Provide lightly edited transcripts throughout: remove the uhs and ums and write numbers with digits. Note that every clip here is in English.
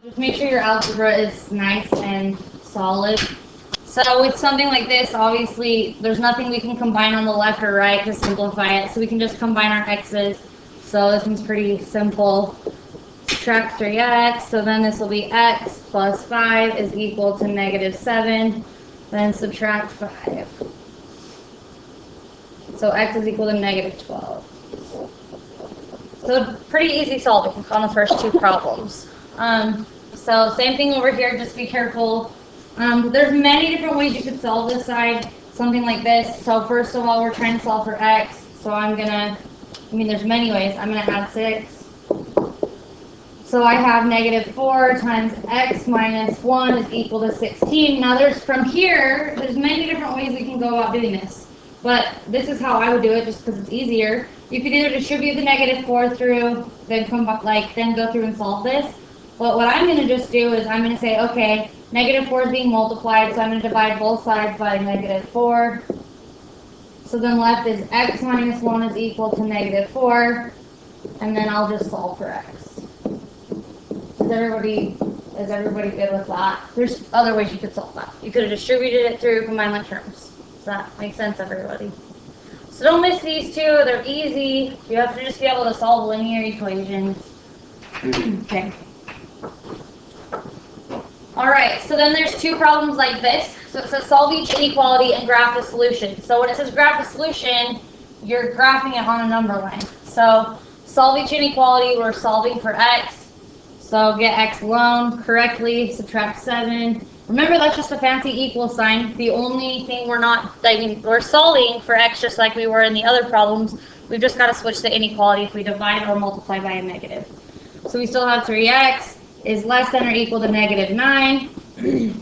Just make sure your algebra is nice and solid. So with something like this, obviously, there's nothing we can combine on the left or right to simplify it, so we can just combine our x's. So this one's pretty simple. Subtract 3x, so then this will be x plus 5 is equal to negative 7. Then subtract 5. So x is equal to negative 12. So pretty easy solving on the first two problems. So same thing over here, just be careful. There's many different ways you could solve this side, something like this. So first of all, we're trying to solve for x. So there's many ways. I'm gonna add 6. So I have negative 4 times x minus 1 is equal to 16. Now there's many different ways we can go about doing this. But this is how I would do it just because it's easier. You could either distribute the negative 4 through, then go through and solve this. But what I'm going to just do is I'm going to say, okay, negative 4 is being multiplied, so I'm going to divide both sides by negative 4. So then left is x minus 1 is equal to negative 4. And then I'll just solve for x. Is everybody good with that? There's other ways you could solve that. You could have distributed it through combined terms. Does that make sense, everybody? So don't miss these two. They're easy. You have to just be able to solve linear equations. Okay. All right, so then there's two problems like this. So it says solve each inequality and graph the solution. So when it says graph the solution, you're graphing it on a number line. So solve each inequality, we're solving for x. So get x alone correctly, subtract 7. Remember, that's just a fancy equal sign. The only thing we're solving for x just like we were in the other problems. We've just got to switch the inequality if we divide or multiply by a negative. So we still have 3x is less than or equal to negative 9.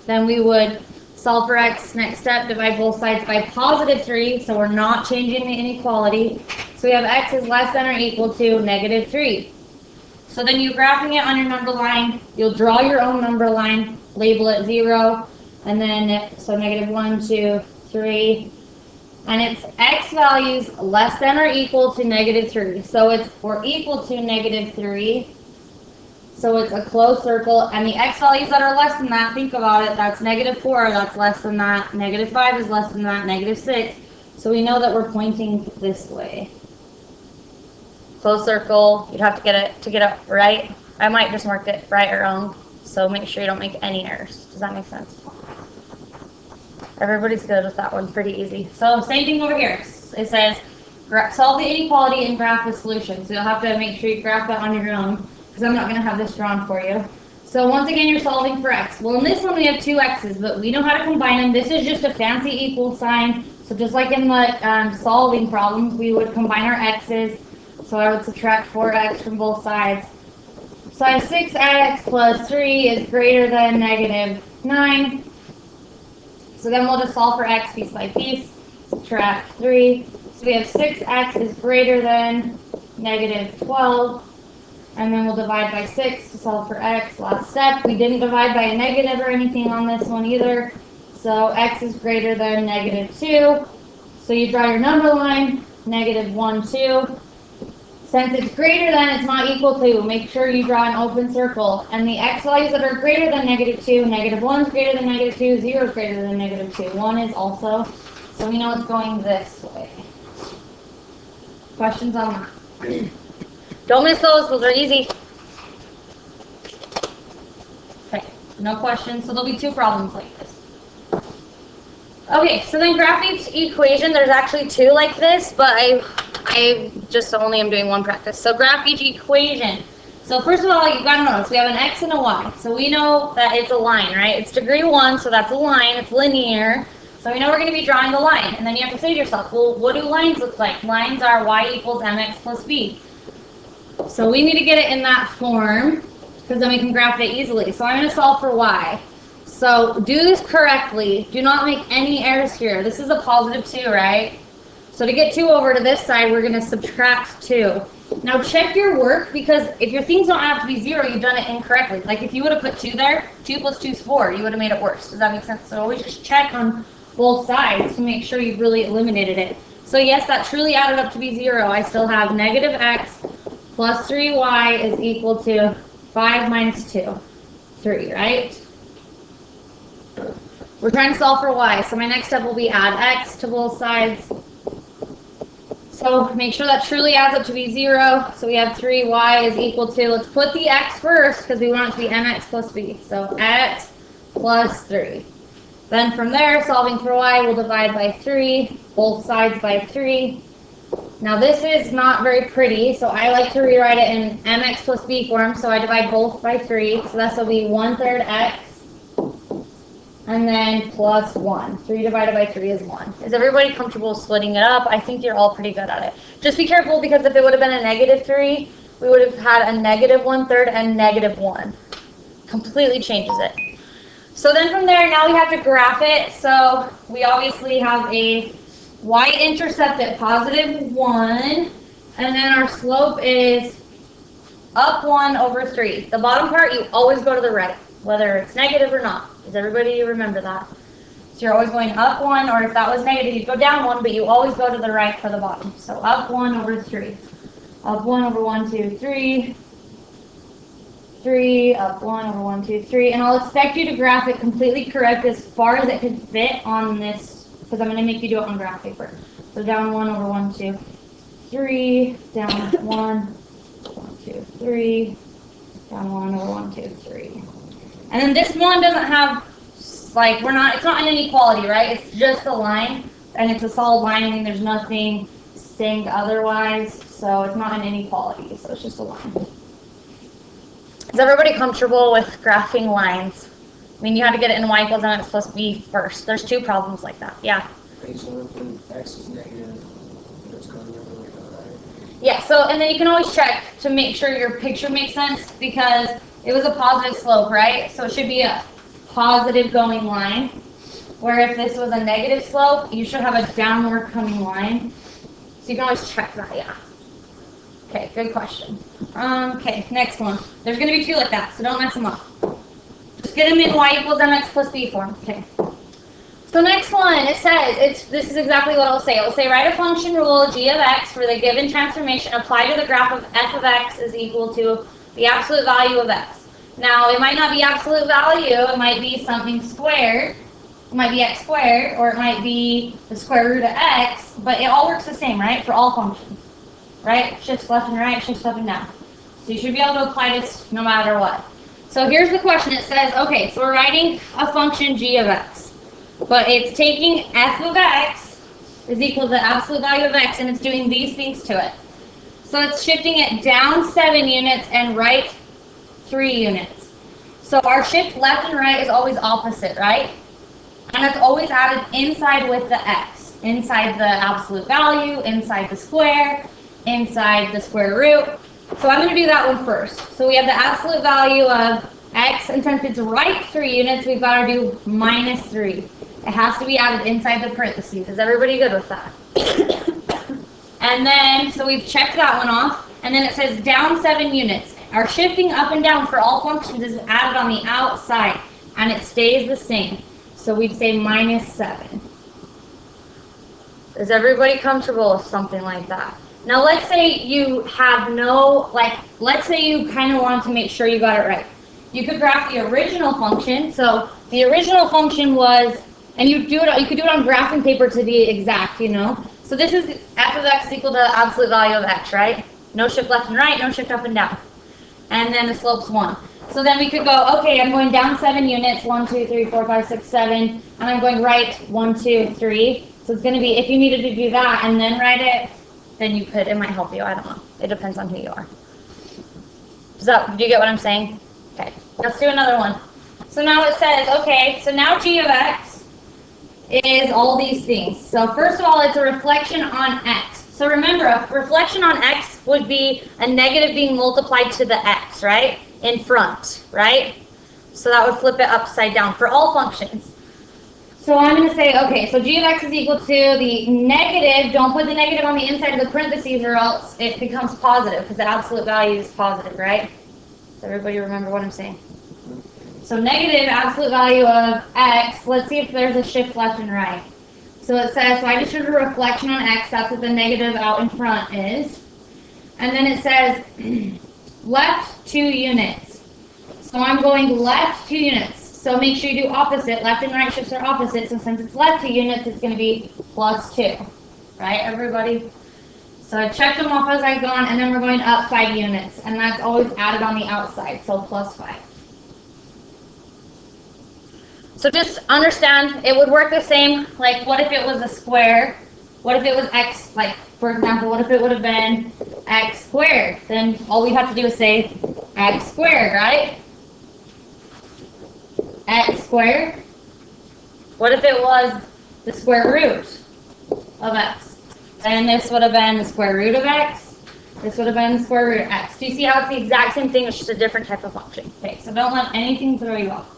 Then we would solve for x. Next step, divide both sides by positive 3. So we're not changing the inequality. So we have x is less than or equal to negative 3. So then you're graphing it on your number line. You'll draw your own number line, label it 0, and then, so negative 1, 2, 3. And it's x values less than or equal to negative 3. So it's or equal to negative 3. So it's a closed circle. And the x values that are less than that, think about it, that's negative 4, that's less than that. Negative 5 is less than that, negative 6. So we know that we're pointing this way. Closed circle, you'd have to get it right. I might just mark it right or wrong, so make sure you don't make any errors. Does that make sense? Everybody's good with that one, pretty easy. So same thing over here. It says solve the inequality and graph the solution. So you'll have to make sure you graph that on your own, because I'm not going to have this drawn for you. So once again, you're solving for x. Well, in this one we have two x's, but we know how to combine them. This is just a fancy equal sign. So just like in the solving problems, we would combine our x's. So I would subtract 4x from both sides. So I have 6x plus 3 is greater than negative 9. So then we'll just solve for x piece by piece. Subtract 3. So we have 6x is greater than negative 12. And then we'll divide by 6 to solve for x. Last step. We didn't divide by a negative or anything on this one either. So x is greater than negative 2. So you draw your number line, negative 1, 2. Since it's greater than, it's not equal to, make sure you draw an open circle. And the x values that are greater than negative 2, negative 1 is greater than negative 2, 0 is greater than negative 2. 1 is also, so we know it's going this way. Questions on that? Don't miss those are easy. Okay, no questions, so there'll be two problems like this. Okay, so then graph each equation. There's actually two like this, but I just only am doing one practice. So graph each equation. So first of all, you've got to notice we have an x and a y. So we know that it's a line, right? It's degree 1, so that's a line. It's linear. So we know we're going to be drawing the line. And then you have to say to yourself, well, what do lines look like? Lines are y equals mx plus b. So we need to get it in that form, because then we can graph it easily. So I'm going to solve for y. So do this correctly. Do not make any errors here. This is a positive 2, right? So to get 2 over to this side, we're going to subtract 2. Now check your work, because if your things don't have to be 0, you've done it incorrectly. Like if you would have put 2 there, 2 plus 2 is 4. You would have made it worse. Does that make sense? So always just check on both sides to make sure you've really eliminated it. So yes, that truly added up to be 0. I still have negative x plus 3y is equal to 5 minus 2. 3, right? We're trying to solve for y, so my next step will be add x to both sides. So make sure that truly adds up to be 0. So we have 3y is equal to, let's put the x first because we want it to be mx plus b. So x plus 3. Then from there, solving for y, we'll divide by 3, both sides by 3. Now this is not very pretty, so I like to rewrite it in mx plus b form, so I divide both by 3. So this will be 1/3 x, and then plus 1. 3 divided by 3 is 1. Is everybody comfortable splitting it up? I think you're all pretty good at it. Just be careful, because if it would have been a -3, we would have had a -1/3 and -1. Completely changes it. So then from there, now we have to graph it. So we obviously have a y-intercept at +1, and then our slope is up 1 over 3. The bottom part, you always go to the right, whether it's negative or not. Does everybody remember that? So you're always going up 1, or if that was negative, you'd go down 1, but you always go to the right for the bottom. So up 1 over 3. Up 1 over 1, 2, 3. 3, up 1 over 1, 2, 3. And I'll expect you to graph it completely correct as far as it can fit on this, because I'm going to make you do it on graph paper. So down 1 over 1, 2, 3. Down 1, 1, 2, 3. Down 1 over 1, 2, 3. And then this one doesn't have, like, it's not an inequality, right? It's just a line, and it's a solid line, and there's nothing saying otherwise, so it's not an inequality, so it's just a line. Is everybody comfortable with graphing lines? I mean, you had to get it in y equals mx plus b first. There's 2 problems like that. Yeah? Okay, so when x is negative, it's going the other way, right? Yeah, so, and then you can always check to make sure your picture makes sense, because it was a positive slope, right? So it should be a positive going line, where if this was a negative slope, you should have a downward coming line. So you can always check that, yeah. Okay, good question. Okay, next one. There's going to be 2 like that, so don't mess them up. Just get them in y equals mx plus b form. Okay. So next one, it says, this is exactly what it'll say. It will say, write a function rule g of x for the given transformation applied to the graph of f of x is equal to the absolute value of x. Now, it might not be absolute value. It might be something squared. It might be x squared, or it might be the square root of x, but it all works the same, right, for all functions. Right? Shifts left and right, shifts up and down. So you should be able to apply this no matter what. So here's the question. It says, okay, so we're writing a function g of x, but it's taking f of x is equal to the absolute value of x, and it's doing these things to it. So it's shifting it down 7 units and right 3 units. So our shift left and right is always opposite, right? And it's always added inside with the x, inside the absolute value, inside the square, inside the square root. So I'm going to do that one first. So we have the absolute value of x, and since it's right 3 units, we've got to do -3. It has to be added inside the parentheses. Is everybody good with that? And then, so we've checked that one off, and then it says down 7 units. Our shifting up and down for all functions is added on the outside, and it stays the same. So we'd say -7. Is everybody comfortable with something like that? Now let's say you have let's say you kind of want to make sure you got it right. You could graph the original function. So the original function was, and you could do it on graphing paper to be exact, you know. So this is f of x equal to the absolute value of x, right? No shift left and right, no shift up and down. And then the slope's 1. So then we could go, okay, I'm going down 7 units, 1, 2, 3, 4, 5, 6, 7, and I'm going right 1, 2, 3. So it's going to be, if you needed to do that and then write it, then you could, it might help you, I don't know. It depends on who you are. Do you get what I'm saying? Okay, let's do another one. So now it says, okay, so now g of x is all these things. So first of all, it's a reflection on x. So remember, a reflection on x would be a negative being multiplied to the x, right? In front, right? So that would flip it upside down for all functions. So I'm going to say, okay, so g of x is equal to the negative. Don't put the negative on the inside of the parentheses or else it becomes positive, because the absolute value is positive, right? Does everybody remember what I'm saying? So negative absolute value of x, let's see if there's a shift left and right. So it says, so I just showed a reflection on x, that's what the negative out in front is. And then it says left 2 units. So I'm going left 2 units. So make sure you do opposite. Left and right shifts are opposite. So since it's left 2 units, it's going to be plus 2. Right, everybody? So I checked them off as I've gone, and then we're going up 5 units. And that's always added on the outside, so plus 5. So just understand, it would work the same, like what if it was a square? What if it was x, like for example, what if it would have been x squared? Then all we have to do is say x squared, right? X squared. What if it was the square root of x? Then this would have been the square root of x. This would have been the square root of x. Do you see how it's the exact same thing, it's just a different type of function? Okay, so don't let anything throw you off.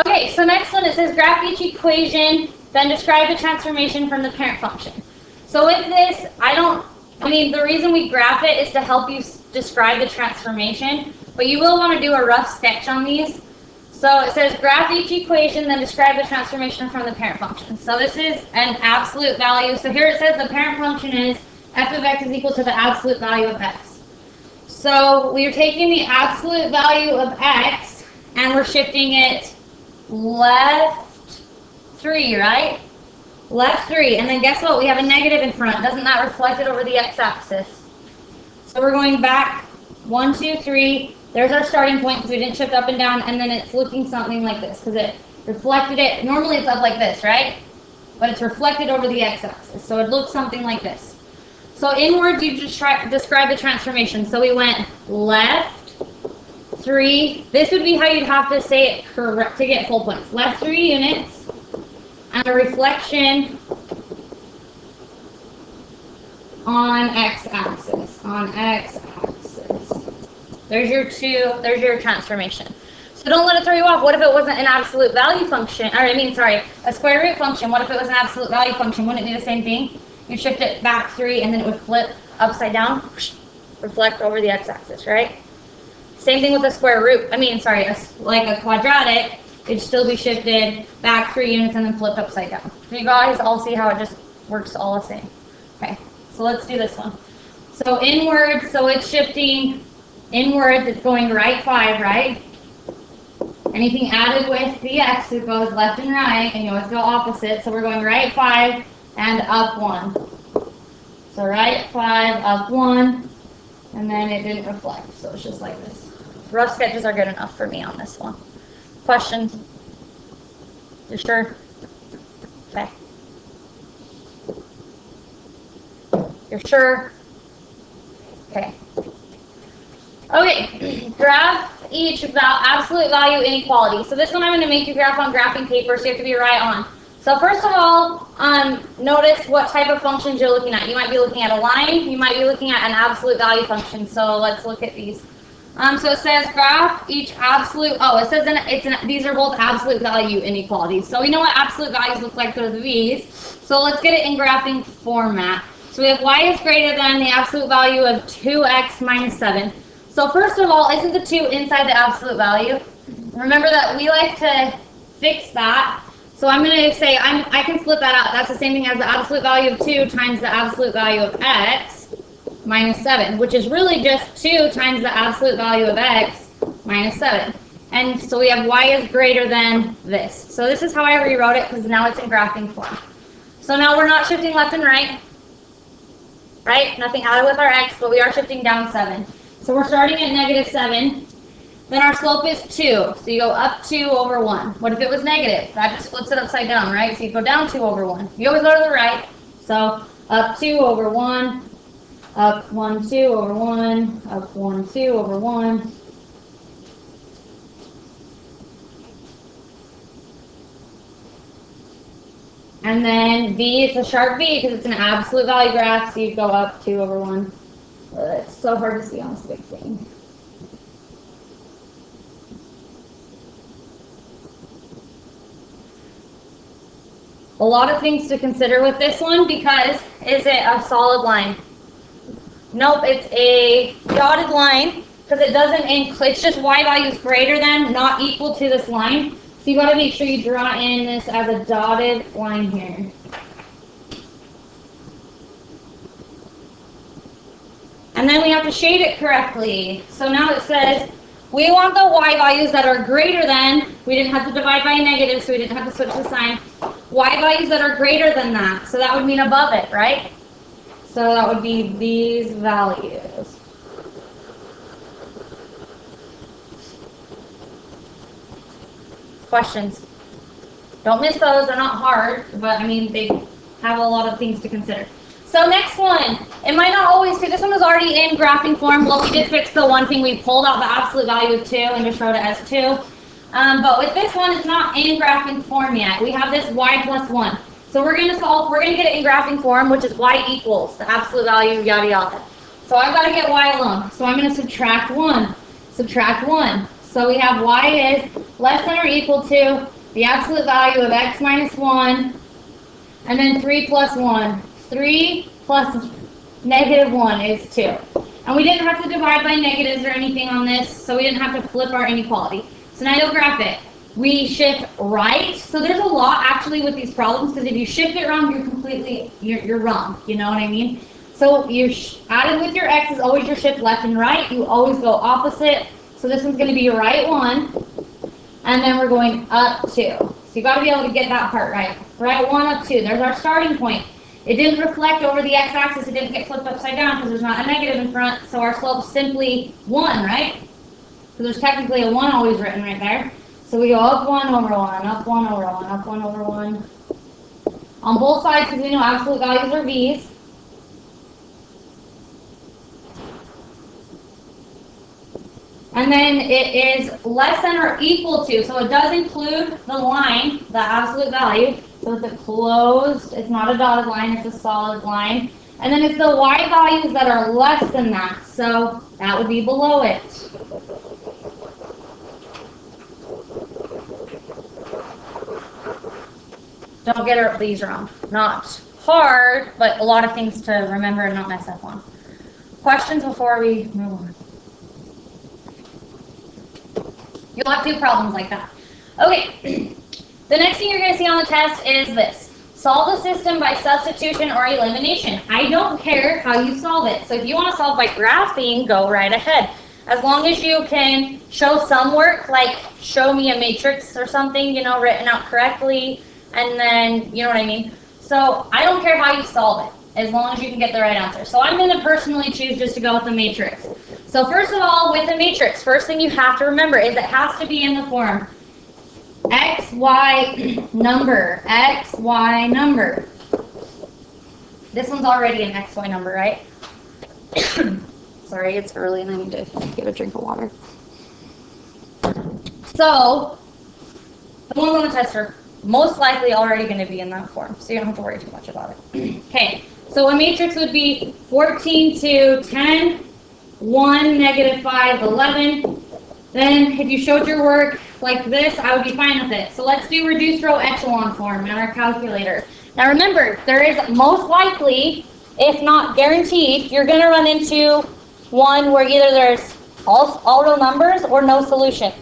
Okay, so next one, it says graph each equation, then describe the transformation from the parent function. So with this, the reason we graph it is to help you describe the transformation, but you will want to do a rough sketch on these. So it says graph each equation, then describe the transformation from the parent function. So this is an absolute value. So here it says the parent function is f of x is equal to the absolute value of x. So we are taking the absolute value of x, and we're shifting it left 3, right? Left 3, and then guess what? We have a negative in front. Doesn't that reflect it over the x-axis? So we're going back 1, 2, 3. There's our starting point because we didn't shift up and down, and then it's looking something like this because it reflected it. Normally it's up like this, right? But it's reflected over the x-axis, so it looks something like this. So inward, you just describe the transformation. So we went left 3. This would be how you'd have to say it correct to get full points. Left 3 units, and a reflection on x-axis. On x-axis. There's your transformation. So don't let it throw you off. What if it wasn't an absolute value function? A square root function. What if it was an absolute value function? Wouldn't it do the same thing? You'd shift it back 3, and then it would flip upside down, reflect over the x-axis, right? Same thing with a square root. Like a quadratic, it'd still be shifted back 3 units and then flipped upside down. So you guys all see how it just works all the same. Okay, so let's do this one. So inward, so it's shifting inward, it's going right 5, right? Anything added with the x, it goes left and right, and you always go opposite. So we're going right 5 and up 1. So right 5, up 1, and then it didn't reflect, so it's just like this. Rough sketches are good enough for me on this one. Questions? You sure? Okay. You're sure? Okay. Okay, graph each absolute value inequality. So this one I'm going to make you graph on graphing paper, so you have to be right on. So first of all, notice what type of functions you're looking at. You might be looking at a line, you might be looking at an absolute value function. So let's look at these. So it says graph each absolute, these are both absolute value inequalities. So we know what absolute values look like for these. So let's get it in graphing format. So we have y is greater than the absolute value of 2x minus 7. So first of all, isn't the 2 inside the absolute value? Remember that we like to fix that. So I'm going to say, I can split that out. That's the same thing as the absolute value of 2 times the absolute value of x minus 7, which is really just 2 times the absolute value of x minus 7. And so we have y is greater than this. So this is how I rewrote it because now it's in graphing form. So now we're not shifting left and right, right? Nothing added with our x, but we are shifting down 7. So we're starting at negative 7. Then our slope is 2. So you go up 2 over 1. What if it was negative? That just flips it upside down, right? So you go down 2 over 1. You always go to the right. So up 2 over 1. Up 1, 2 over 1. Up 1, 2 over 1. And then V, it's a sharp V because it's an absolute value graph. So you go up 2 over 1. It's so hard to see on this big thing. A lot of things to consider with this one because is it a solid line? Nope, it's a dotted line because it doesn't include, it's just y values greater than, not equal to this line. So you got to make sure you draw in this as a dotted line here. And then we have to shade it correctly. So now it says We want the y values that are greater than, we didn't have to divide by a negative, so we didn't have to switch the sign. Y values that are greater than that, so that would mean above it, right? So that would be these values. Questions? Don't miss those, they're not hard, but I mean, they have a lot of things to consider. So next one, it might not always fit. This one was already in graphing form. Well, we did fix the one thing. We pulled out the absolute value of 2 and just wrote it as 2. But with this one, it's not in graphing form yet. We have this y plus 1. So we're going to get it in graphing form, which is y equals the absolute value, yada, yada. So I've got to get y alone. So I'm going to subtract 1. Subtract 1. So we have y is less than or equal to the absolute value of x minus 1, and then 3 plus 1. 3 plus negative 1 is 2. And we didn't have to divide by negatives or anything on this, so we didn't have to flip our inequality. So now you'll graph it. We shift right. So there's a lot actually with these problems, because if you shift it wrong, you're wrong. You know what I mean? So you added with your x is always your shift left and right. You always go opposite. So this one's going to be your right 1, and then we're going up 2. So you got to be able to get that part right. Right 1 up 2. There's our starting point. It didn't reflect over the x-axis. It didn't get flipped upside down because there's not a negative in front. So our slope's simply 1, right? So there's technically a 1 always written right there. So we go up 1 over 1, up 1 over 1, up 1 over 1. On both sides, because we know absolute values are v's. And then it is less than or equal to, so it does include the line, the absolute value. So it's a closed, it's not a dotted line, it's a solid line. And then it's the y values that are less than that, so that would be below it. Don't get these wrong. Not hard, but a lot of things to remember and not mess up on. Questions before we move on? You'll have 2 problems like that. Okay, the next thing you're going to see on the test is this. Solve the system by substitution or elimination. I don't care how you solve it. So if you want to solve by graphing, go right ahead. As long as you can show some work, like show me a matrix or something, you know, written out correctly, and then, you know what I mean? So I don't care how you solve it, as long as you can get the right answer. So I'm going to personally choose just to go with the matrix. So first of all, with the matrix, first thing you have to remember is it has to be in the form x, y, number, x, y, number. This one's already an x, y number, right? Sorry, it's early and I need to get a drink of water. So, the ones on the test are most likely already going to be in that form, so you don't have to worry too much about it. Okay, so a matrix would be 14 to 10, 1, negative 5, 11. Then if you showed your work like this, I would be fine with it. So let's do reduced row echelon form in our calculator. Now remember, there is most likely, if not guaranteed, you're going to run into one where either there's all real numbers or no solution.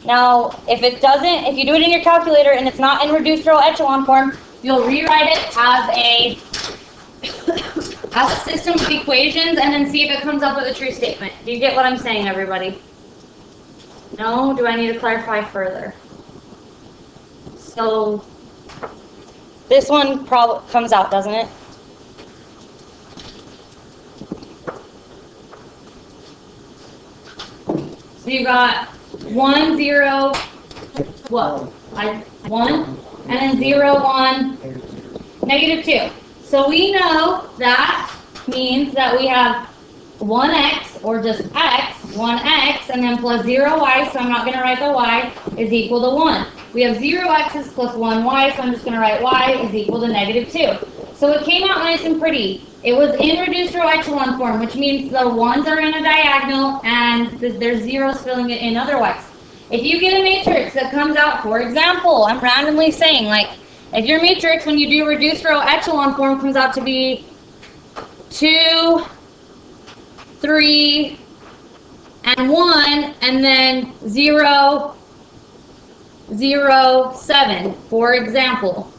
Now, if you do it in your calculator and it's not in reduced row echelon form, you'll rewrite it as a system of equations and then see if it comes up with a true statement. Do you get what I'm saying, everybody? No? Do I need to clarify further? So, this one probably comes out, doesn't it? So you got 1, 0, what? 1, and then 0, 1, negative 2. So we know that means that we have 1x, or just x, 1x, and then plus 0y, so I'm not going to write the y, is equal to 1. We have 0x's plus 1y, so I'm just going to write y is equal to negative 2. So it came out nice and pretty. It was in reduced row echelon form, which means the ones are in a diagonal and there's zeros filling it in otherwise. If you get a matrix that comes out, for example, I'm randomly saying, like, if your matrix, when you do reduced row echelon form, comes out to be 2, 3, and 1, and then 0, 0, 7, for example.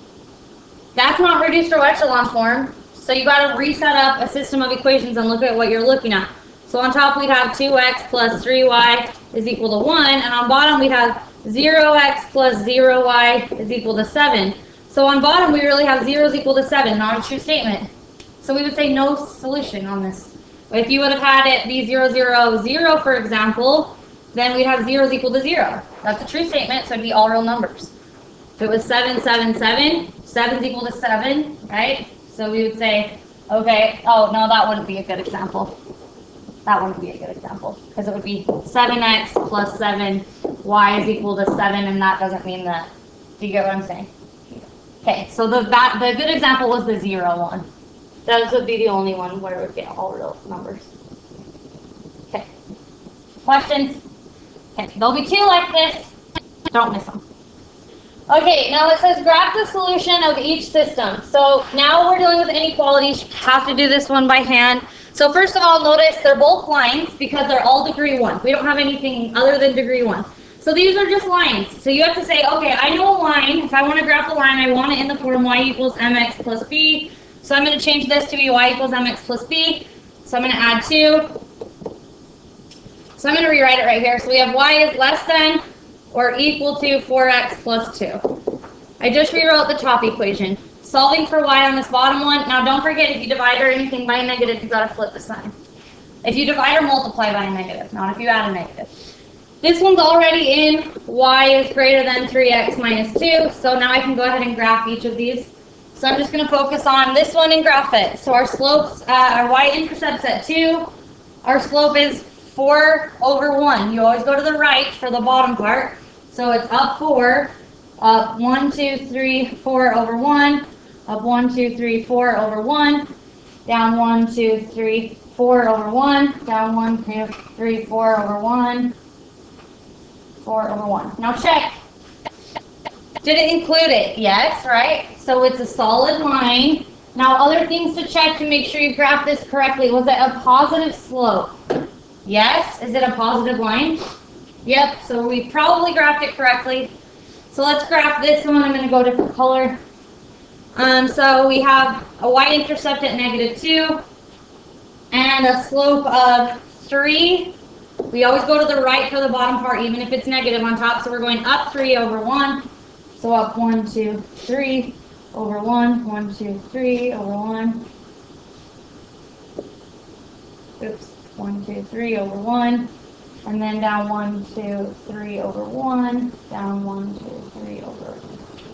That's not reduced row echelon form, so you got to reset up a system of equations and look at what you're looking at. So on top we'd have 2x plus 3y is equal to 1, and on bottom we'd have 0x plus 0y is equal to 7. So on bottom we really have 0 is equal to 7, not a true statement. So we would say no solution on this. If you would have had it be 0, 0, 0, for example, then we'd have 0 is equal to 0. That's a true statement, so it'd be all real numbers. If it was 7, 7, 7, 7 is equal to 7, right? So we would say, okay, oh, no, that wouldn't be a good example. That wouldn't be a good example, because it would be 7x plus 7, y is equal to 7, and that doesn't mean that. Do you get what I'm saying? Okay, so the good example was the 0 one. Those would be the only one where it would get all real numbers. Okay. Questions? Okay, there'll be 2 like this. Don't miss them. Okay, now it says graph the solution of each system. So now we're dealing with inequalities. You have to do this one by hand. So first of all, notice they're both lines because they're all degree 1. We don't have anything other than degree 1. So these are just lines. So you have to say, okay, I know a line. If I want to graph the line, I want it in the form y equals mx plus b. So I'm going to change this to be y equals mx plus b. So I'm going to add 2. So I'm going to rewrite it right here. So we have y is less than or equal to 4x plus 2. I just rewrote the top equation. Solving for y on this bottom one. Now don't forget, if you divide or anything by a negative, you've got to flip the sign. If you divide or multiply by a negative, not if you add a negative. This one's already in y is greater than 3x minus 2. So now I can go ahead and graph each of these. So I'm just going to focus on this one and graph it. So our slopes, our y-intercept's at 2. Our slope is 4 over 1. You always go to the right for the bottom part. So it's up 4, up 1, 2, 3, 4 over 1, up 1, 2, 3, 4 over 1, down 1, 2, 3, 4 over 1, down 1, 2, 3, 4 over 1, 4 over 1. Now check. Did it include it? Yes, right? So it's a solid line. Now other things to check to make sure you graph this correctly. Was it a positive slope? Yes. Is it a positive line? Yep. So we probably graphed it correctly. So let's graph this one. I'm going to go different color. So we have a y-intercept at -2 and a slope of 3. We always go to the right for the bottom part, even if it's negative on top. So we're going up 3 over 1. So up 1, 2, 3 over 1, 1, 2, 3 over 1. Oops, 1, 2, 3 over 1. And then down 1, 2, 3 over 1. Down 1, 2, 3 over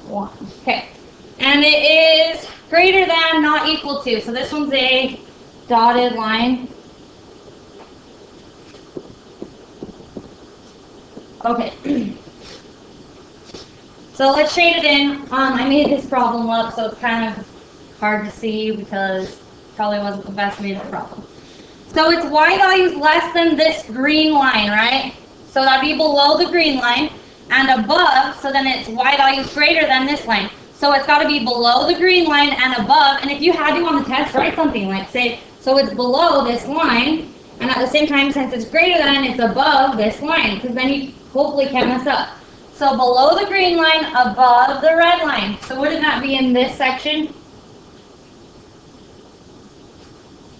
1. Okay. And it is greater than, not equal to. So this one's a dotted line. Okay. So let's shade it in. I made this problem up, so it's kind of hard to see because it probably wasn't the best made of problem. So it's y values less than this green line, right? So that'd be below the green line and above, so then it's y values greater than this line. So it's got to be below the green line and above, and if you had to on the test, write something like, say, so it's below this line, and at the same time, since it's greater than, it's above this line, because then you hopefully can't mess up. So below the green line, above the red line. So wouldn't that be in this section?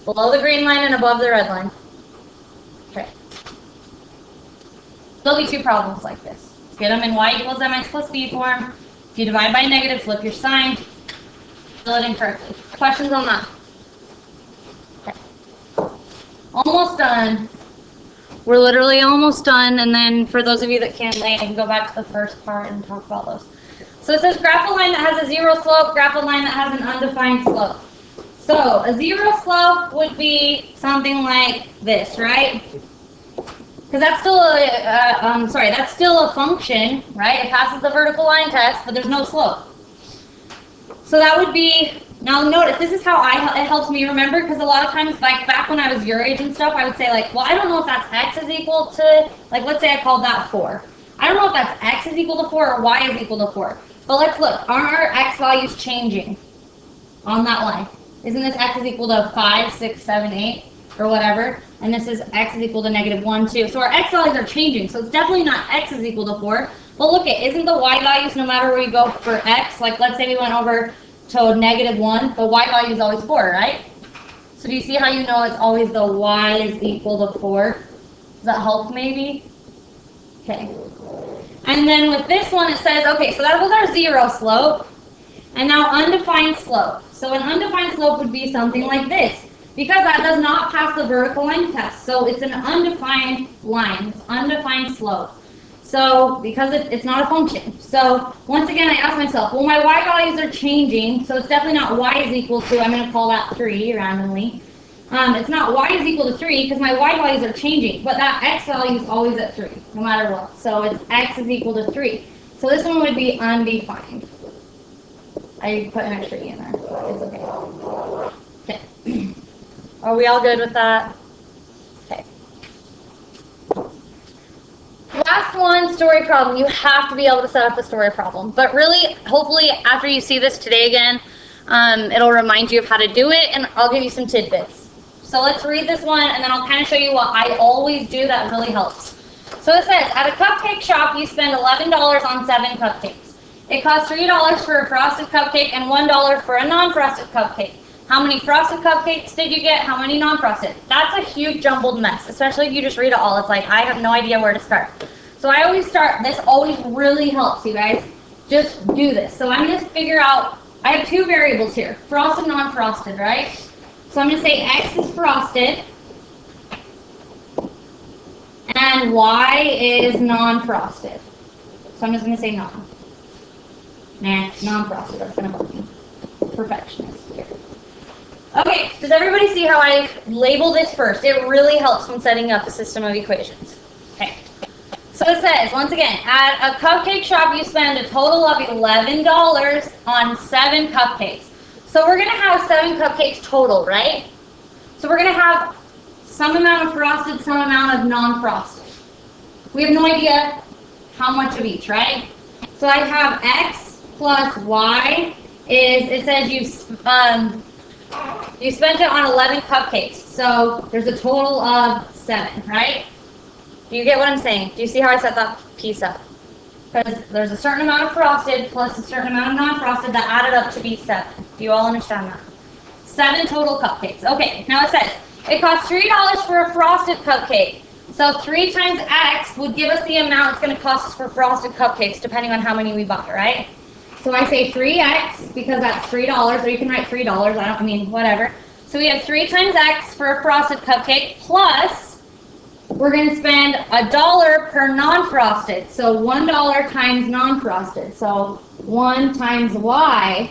Below the green line and above the red line. Okay. There'll be 2 problems like this. Get them in y equals mx plus b form. If you divide by negative, flip your sign. Fill it in correctly. Questions on that? Okay. Almost done. We're literally almost done, and then for those of you that can't lay, I can go back to the first part and talk about those. So it says graph a line that has a 0 slope, graph a line that has an undefined slope. So a 0 slope would be something like this, right? Because that's still that's still a function, right? It passes the vertical line test, but there's no slope. So that would be, now notice, this is how it helps me remember, because a lot of times, like back when I was your age and stuff, I would say like, well, I don't know if that's x is equal to, like let's say I called that 4. I don't know if that's x is equal to 4 or y is equal to 4. But let's look, are our x values changing on that line? Isn't this x is equal to 5, 6, 7, 8, or whatever? And this is x is equal to -1, 2. So our x values are changing. So it's definitely not x is equal to 4. But look, isn't the y values, no matter where you go for x, like let's say we went over to -1, the y value is always 4, right? So So do you see how you know it's always the y is equal to 4? Does that help maybe? Okay. And then with this one it says, okay, so that was our 0 slope. And now undefined slope. So an undefined slope would be something like this, because that does not pass the vertical line test. So it's an undefined line, it's undefined slope. So because it's not a function. So once again, I ask myself, well, my y values are changing, so it's definitely not y is equal to, I'm going to call that 3 randomly. It's not y is equal to 3 because my y values are changing, but that x value is always at 3, no matter what. So it's x is equal to 3. So this one would be undefined. I put an extra e in there, but it's okay. Okay. Are we all good with that? Okay. Last one, story problem. You have to be able to set up a story problem. But really, hopefully, after you see this today again, it'll remind you of how to do it, and I'll give you some tidbits. So let's read this one, and then I'll kind of show you what I always do that really helps. So it says, at a cupcake shop, you spend $11 on 7 cupcakes. It costs $3 for a frosted cupcake and $1 for a non-frosted cupcake. How many frosted cupcakes did you get? How many non-frosted? That's a huge jumbled mess, especially if you just read it all. It's like, I have no idea where to start. So I always start, this always really helps you guys. Just do this. So I'm going to figure out, I have 2 variables here, frosted, non-frosted, right? So I'm going to say x is frosted and y is non-frosted. So I'm just going to say non. Nah, non-frosted, that's going to help me. Perfectionist here. Okay, does everybody see how I label this first? It really helps when setting up a system of equations. Okay, so it says, once again, at a cupcake shop you spend a total of $11 on 7 cupcakes. So we're going to have 7 cupcakes total, right? So we're going to have some amount of frosted, some amount of non-frosted. We have no idea how much of each, right? So I have x plus y is, it says you spent it on 11 cupcakes, so there's a total of 7, right? Do you get what I'm saying? Do you see how I set that piece up? Because there's a certain amount of frosted plus a certain amount of non-frosted that added up to be 7. Do you all understand that? 7 total cupcakes. Okay, now it says, it costs $3 for a frosted cupcake. So 3 times x would give us the amount it's going to cost us for frosted cupcakes, depending on how many we bought, right? So I say 3x because that's $3, or you can write $3, whatever. So we have 3 times x for a frosted cupcake, plus we're going to spend $1 per non-frosted. So $1 times non-frosted. So 1 times y.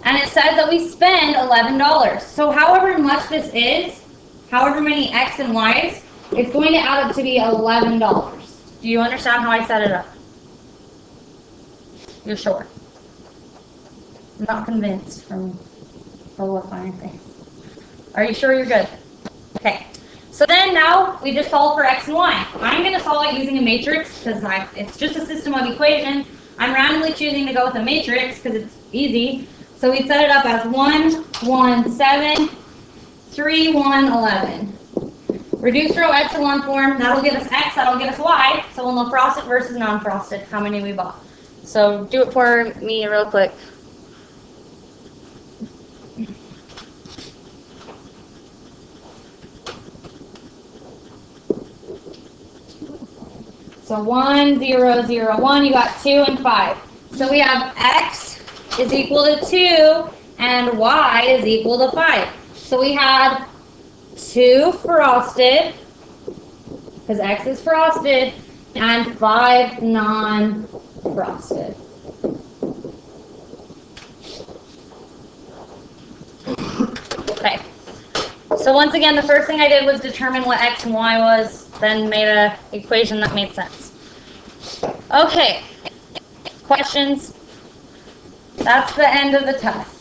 And it says that we spend $11. So however much this is, however many x and y's, it's going to add up to be $11. Do you understand how I set it up? You're sure? I'm not convinced from the look on your face. Are you sure you're good? Okay. So then now we just solve for x and y. I'm going to solve it using a matrix because it's just a system of equations. I'm randomly choosing to go with a matrix because it's easy. So we set it up as 1, 1, 7, 3, 1, 11. Reduced row echelon form, that'll give us x, that'll give us y. So we'll know frosted versus non-frosted, how many we bought. So do it for me real quick. So 1, 0, 0, 1, you got 2 and 5. So we have x is equal to 2 and y is equal to 5. So we had 2 frosted, because x is frosted, and 5 non-frosted. Okay. So once again, the first thing I did was determine what x and y was, then made an equation that made sense. Okay. Questions? That's the end of the test.